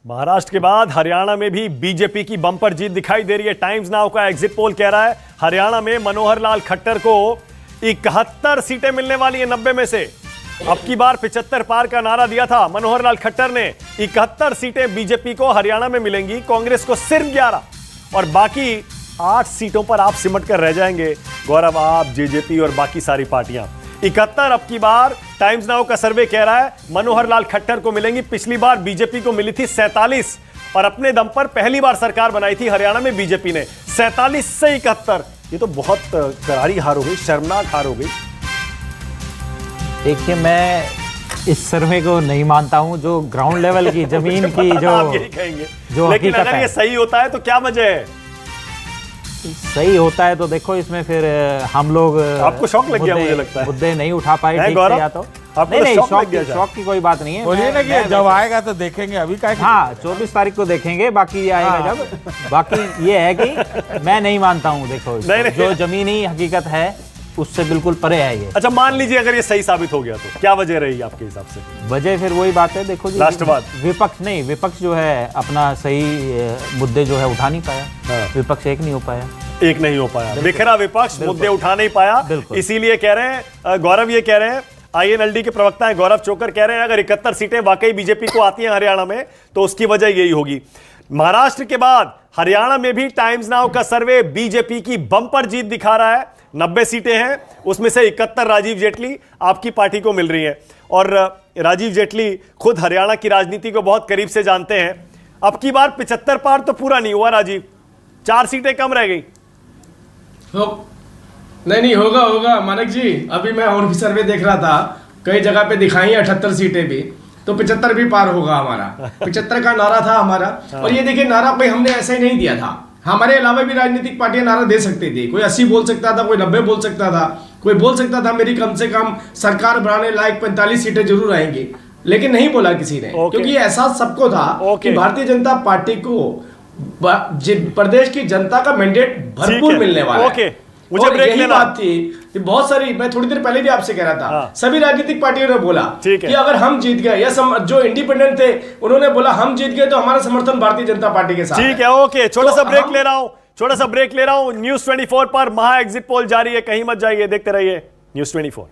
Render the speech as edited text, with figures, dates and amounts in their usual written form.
महाराष्ट्र के बाद हरियाणा में भी बीजेपी की बम्पर जीत दिखाई दे रही है। टाइम्स नाउ का एग्जिट पोल कह रहा है हरियाणा में मनोहर लाल खट्टर को 71 सीटें मिलने वाली है 90 में से। अब की बार 75 पार का नारा दिया था मनोहर लाल खट्टर ने। 71 सीटें बीजेपी को हरियाणा में मिलेंगी, कांग्रेस को सिर्फ 11 और बाकी 8 सीटों पर आप सिमट कर रह जाएंगे गौरव, आप, जेजेपी और बाकी सारी पार्टियां। 71 अब की बार टाइम्स नाउ का सर्वे कह रहा है मनोहर लाल खट्टर को मिलेंगी। पिछली बार बीजेपी को मिली थी 47 और अपने दम पर पहली बार सरकार बनाई थी हरियाणा में बीजेपी ने। 47 से 71, ये तो बहुत करारी हार हो गई, शर्मनाक हार हो गई। देखिए, मैं इस सर्वे को नहीं मानता हूं, जो ग्राउंड लेवल की जमीन की जो आप यही कहेंगे, जो लेकिन अगर ये सही होता है तो क्या वजह है? सही होता है तो देखो, इसमें फिर हम लोग, आपको शौक लग गया मुझे लगता है, मुद्दे नहीं उठा पाए ठीक से, या तो नहीं, शौक की कोई बात नहीं है। बोलिए ना कि जब आएगा तो देखेंगे, अभी का। हाँ, 24 तारीख को देखेंगे, बाकी ये आएगा जब। बाकी ये है कि मैं नहीं मानता हूँ, देखो जो जमीनी हकीकत है उससे बिल्कुल परे है ये। अच्छा, मान लीजिए अगर ये सही साबित हो गया तो क्या वजह रही आपके हिसाब से? वजह फिर वही बात है, देखो जी, राष्ट्रवाद विपक्ष जो है अपना सही मुद्दे जो है उठा नहीं पाया। विपक्ष एक नहीं हो पाया, बिखरा विपक्ष मुद्दे उठा नहीं पाया। इसीलिए कह रहे हैं, गौरव ये कह रहे हैं, आईएनएलडी के प्रवक्ता हैं गौरव चोकर, कह रहे हैं अगर 71 सीटें वाकई बीजेपी को आती हैं हरियाणा में तो उसकी वजह यही होगी। महाराष्ट्र के बाद हरियाणा में भी टाइम्स नाउ का सर्वे बीजेपी की बम्पर जीत दिखा रहा है। 90 सीटें हैं, उसमें से 71 राजीव जेटली आपकी पार्टी को मिल रही हैं और राजीव जेटली खुद हरियाणा की राजनीति को बहुत करीब से जानते हैं। अब की बार 75 पार तो पूरा नहीं हुआ राजीव, 4 सीटें कम रह गई। नहीं होगा मानक जी। अभी मैं और भी सर्वे देख रहा था, कई जगह पे दिखाई 78 सीटें भी, तो 75 भी पार होगा हमारा। 75 का नारा था हमारा। और ये देखिए, नारा पे हमने ऐसा ही नहीं दिया था, हमारे अलावा भी राजनीतिक पार्टियां नारा दे सकती थी। कोई 80 बोल सकता था, कोई 90 बोल सकता था, कोई बोल सकता था मेरी कम से कम सरकार बनाने लायक 45 सीटें जरूर आएंगी, लेकिन नहीं बोला किसी ने। क्योंकि एहसास सबको था कि भारतीय जनता पार्टी को प्रदेश की जनता का मैंडेट भरपूर मिलने वाला है। मुझे ब्रेक लेना बात थी, बहुत सारी, मैं थोड़ी देर पहले भी आपसे कह रहा था, सभी राजनीतिक पार्टियों ने बोला कि अगर हम जीत गए, या जो इंडिपेंडेंट थे उन्होंने बोला हम जीत गए तो हमारा समर्थन भारतीय जनता पार्टी के साथ। ठीक है, ओके, छोटा सा ब्रेक ले रहा हूं। न्यूज़ 24 पर महा एग्जिट पोल जारी है, कहीं मत जाइए, देखते रहिए न्यूज़ 24।